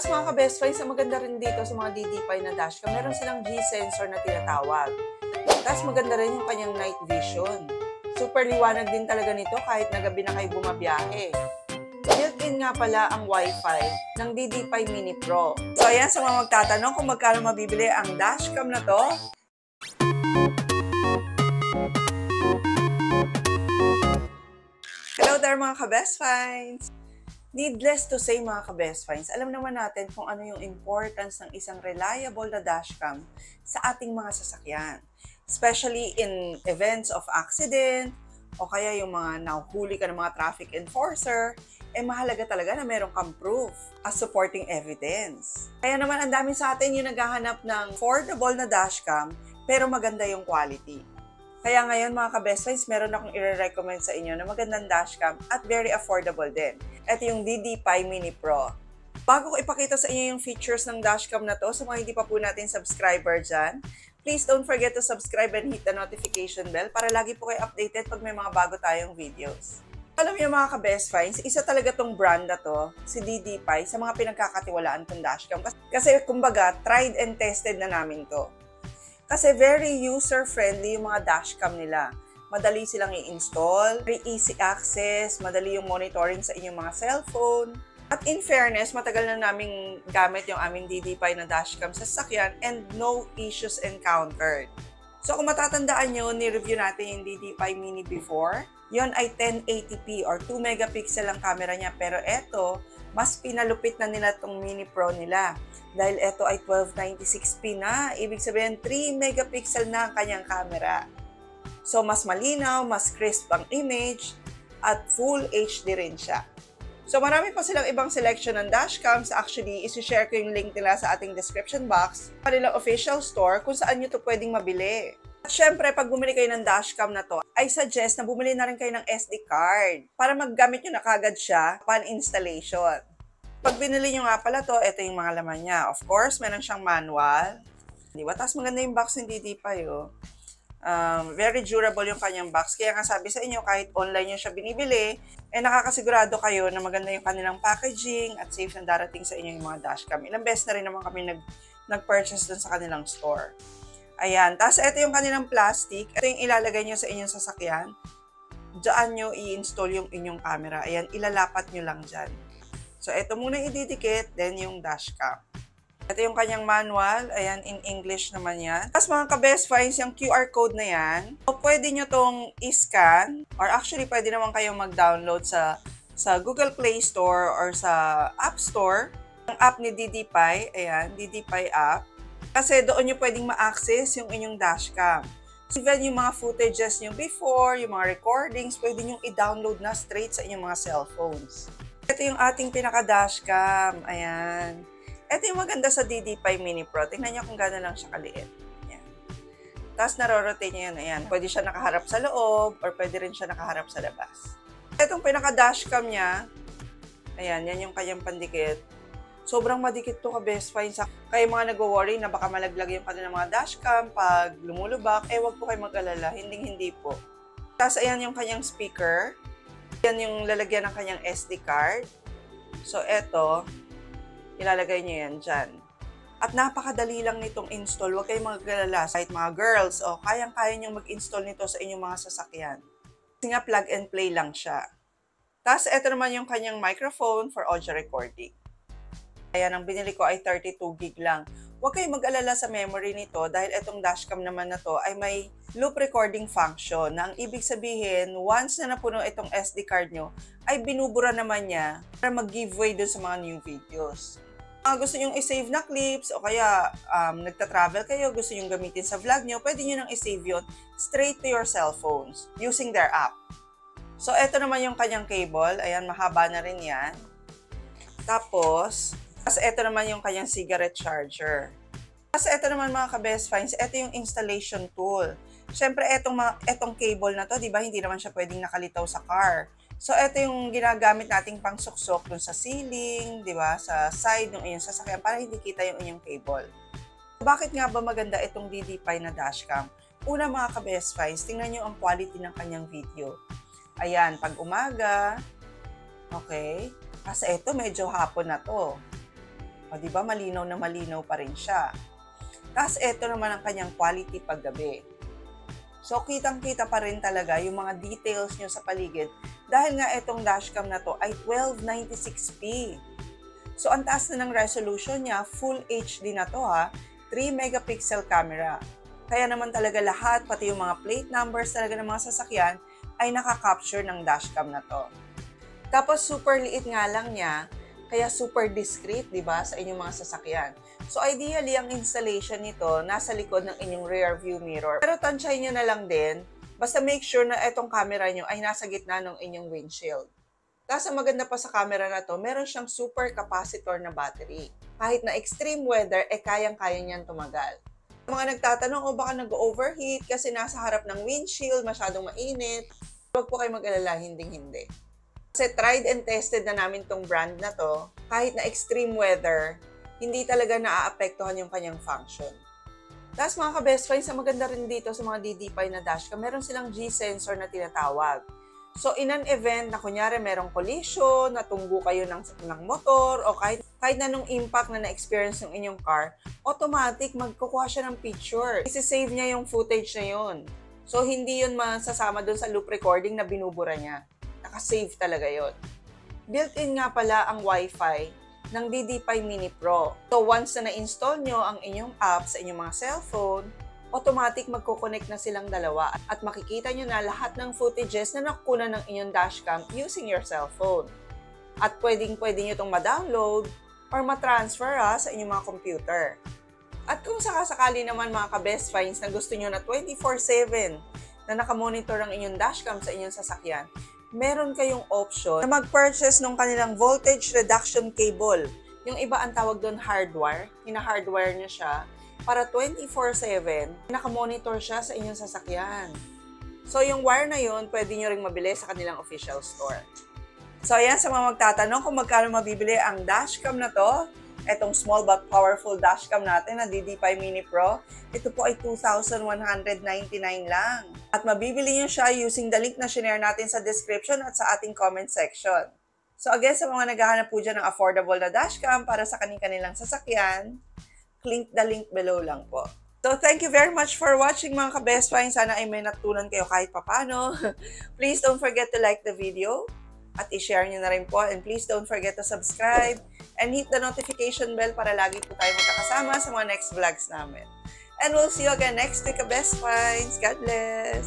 Tapos mga ka-best friends, ang maganda rin dito sa mga DD5 na dashcam, meron silang G-sensor na tinatawag. Tapos maganda rin yung kanyang night vision. Super liwanag din talaga nito kahit na gabi na kayo bumabiyahe. Built-in nga pala ang Wi-Fi ng DD5 Mini Pro. So ayan, sa mga magtatanong kung magkano mabibili ang dashcam na to. Hello there mga ka-best finds! Needless to say mga ka-best finds, alam naman natin kung ano yung importance ng isang reliable na dashcam sa ating mga sasakyan. Especially in events of accident, o kaya yung mga nahuhuli ka ng mga traffic enforcer, mahalaga talaga na meron kang proof as supporting evidence. Kaya naman ang dami sa atin yung naghahanap ng affordable na dashcam, pero maganda yung quality. Kaya ngayon mga ka-best friends, meron akong i-recommend sa inyo na magandang dashcam at very affordable din. Ito yung DD5 Mini Pro. Bago ko ipakita sa inyo yung features ng dashcam na to, sa mga hindi pa po natin subscriber dyan, please don't forget to subscribe and hit the notification bell para lagi po kayo updated pag may mga bago tayong videos. Alam niyo mga ka-best finds, isa talaga tong brand na to, si DD5, sa mga pinagkakatiwalaan tong dashcam. Kasi kumbaga, tried and tested na namin to. Kasi very user-friendly yung mga dashcam nila. Madali silang i-install, very easy access, madali yung monitoring sa inyong mga cellphone. At in fairness, matagal na naming gamit yung aming DD5 na dashcam sa sasakyan and no issues encountered. So kung matatandaan nyo, ni-review natin yung DD5 Mini before. Yon ay 1080p or 2 megapixel ang camera niya. Pero eto, mas pinalupit na nila itong Mini Pro nila. Dahil ito ay 1296p na. Ibig sabihin, 3 megapixel na ang kanyang camera. So mas malinaw, mas crisp ang image, at full HD rin siya. So marami pa silang ibang selection ng dashcams. Actually, isi-share ko yung link nila sa ating description box. Kanilang official store kung saan nyo ito pwedeng mabili. At syempre, pag bumili kayo ng dashcam na to, I suggest na bumili na rin kayo ng SD card para maggamit nyo na kagad siya upon installation. Pag binili nyo nga pala to, ito yung mga laman niya. Of course, meron siyang manual. Di ba? Tapos maganda yung box ng DD5, oh. Very durable yung kanyang box. Kaya nga sabi sa inyo, kahit online nyo siya binibili, nakakasigurado kayo na maganda yung kanilang packaging at safe na darating sa inyo yung mga dashcam. Ilang beses na rin naman kami nag-purchase dun sa kanilang store. Ayan. Tapos ito yung kanilang plastic. Ito yung ilalagay nyo sa inyong sasakyan. Diyan nyo i-install yung inyong camera. Ayan, ilalapat nyo lang dyan. So, ito muna ididikit, then yung dashcam. Ito yung kanyang manual. Ayan, in English naman yan. Tapos mga ka-best finds, yung QR code na yan, so, pwede nyo tong i-scan, or actually, pwede naman kayong mag-download sa Google Play Store or sa App Store. Ang app ni DD5, ayan, DD5 app. Kasi doon nyo pwedeng ma-access yung inyong dashcam. Even yung mga footages nyo before, yung mga recordings, pwede nyo i-download na straight sa inyong mga cellphones. Ito yung ating pinaka-dashcam. Ayan. Ito yung maganda sa DD5 Mini Pro. Tingnan nyo kung gano'n lang siya kaliit. Ayan. Tapos narorotate nyo yan. Ayan. Pwede siya nakaharap sa loob or pwede rin siya nakaharap sa labas. Itong pinaka-dashcam niya, ayan, yan yung kanyang pandikit. Sobrang madikit to ka-best finds. Kaya mga nag-worry na baka malaglag yung kanilang mga dashcam pag lumulubak, wag po kayo mag-alala. Hindi po. Tapos ayan yung kanyang speaker. Yan yung lalagyan ng kanyang SD card. So, eto, ilalagay nyo yan dyan. At napakadali lang nitong install. Huwag kayong mag-alala. Kahit mga girls, kayang-kaya nyo mag-install nito sa inyong mga sasakyan. Kasi nga plug and play lang siya. Tapos, eto naman yung kanyang microphone for audio recording. Ayan, ang binili ko ay 32 gig lang. Huwag kayong mag-alala sa memory nito dahil itong dashcam naman na to ay may loop recording function na ang ibig sabihin, once na napuno itong SD card nyo, ay binubura naman niya para mag-giveaway dun sa mga new videos. Gusto nyo i-save na clips o kaya nagta-travel kayo, gusto nyo gamitin sa vlog nyo, pwede nyo nang i-save yun straight to your cellphones using their app. So, ito naman yung kanyang cable. Ayan, mahaba na rin yan. Tapos ito naman yung kanyang cigarette charger. Tapos ito naman mga ka-best finds, ito yung installation tool. Siyempre, etong cable na to, di ba, hindi naman siya pwedeng nakalitaw sa car. So, ito yung ginagamit nating pang-suksok dun sa ceiling, di ba, sa side ng inyong sasakyan para hindi kita yung inyong cable. Bakit nga ba maganda itong DD5 na dashcam? Una mga ka-best finds, tingnan nyo ang quality ng kanyang video. Ayan, pag umaga, okay. Kasi ito, medyo hapon na to. O, di ba, malinaw na malinaw pa rin siya. Tapos, ito naman ang kanyang quality paggabi. So, kitang-kita pa rin talaga yung mga details nyo sa paligid dahil nga itong dashcam na to ay 1296p. So, ang taas na ng resolution niya, Full HD na to ha, 3 megapixel camera. Kaya naman talaga lahat, pati yung mga plate numbers talaga ng mga sasakyan, ay nakaka-capture ng dashcam na to. Tapos, super liit nga lang niya, kaya super discreet, di ba, sa inyong mga sasakyan. So, ideally, ang installation nito nasa likod ng inyong rear view mirror. Pero tansyahin nyo na lang din, basta make sure na itong camera nyo ay nasa gitna ng inyong windshield. Tapos, ang maganda pa sa camera na to, meron siyang super capacitor na battery. Kahit na extreme weather, kayang-kaya niyan tumagal. Mga nagtatanong, baka nag-overheat kasi nasa harap ng windshield, masyadong mainit. Huwag po kayo mag-alala, hindi. Kasi tried and tested na namin tong brand na to, kahit na extreme weather, hindi talaga naaapektuhan yung kanyang function. Tapos mga ka-best friends, maganda rin dito sa mga DD5 na dashcam, meron silang G-sensor na tinatawag. So in an event na kunyari merong collision, natunggo kayo ng motor, o kahit na nung impact na na-experience ng inyong car, automatic magkukuha siya ng picture. Isi-save niya yung footage na yun. So hindi yun masasama dun sa loop recording na binubura niya. Naka-save talaga yon. Built-in nga pala ang Wi-Fi ng DD5 Mini Pro. So once na na-install nyo ang inyong app sa inyong mga cellphone, automatic magkoconnect na silang dalawa at makikita nyo na lahat ng footages na nakukuha ng inyong dashcam using your cellphone. At pwedeng-pwede nyo itong ma-download or ma-transfer sa inyong mga computer. At kung sakasakali naman mga ka-best finds na gusto nyo na 24/7 na nakamonitor ang inyong dashcam sa inyong sasakyan, meron kayong option na mag-purchase ng kanilang voltage reduction cable. Yung iba ang tawag doon hardwire. Hina-hardwire nyo siya para 24/7 nakamonitor siya sa inyong sasakyan. So yung wire na yun, pwede nyo ring mabili sa kanilang official store. So ayan, sa mga magtatanong kung magkano mabibili ang dashcam na to, etong small but powerful dashcam natin na DD5 Mini Pro, ito po ay 2,199 lang. At mabibili nyo siya using the link na shinare natin sa description at sa ating comment section. So again, sa mga naghahanap po dyan ng affordable na dashcam para sa kanilang sasakyan, click the link below lang po. So thank you very much for watching mga ka-best finds. Sana ay may natutunan kayo kahit papano. Please don't forget to like the video at i-share nyo na rin po. And please don't forget to subscribe and hit the notification bell para lagi po tayo magkakasama sa mga next vlogs namin. And we'll see you again next week, ka-best finds. God bless!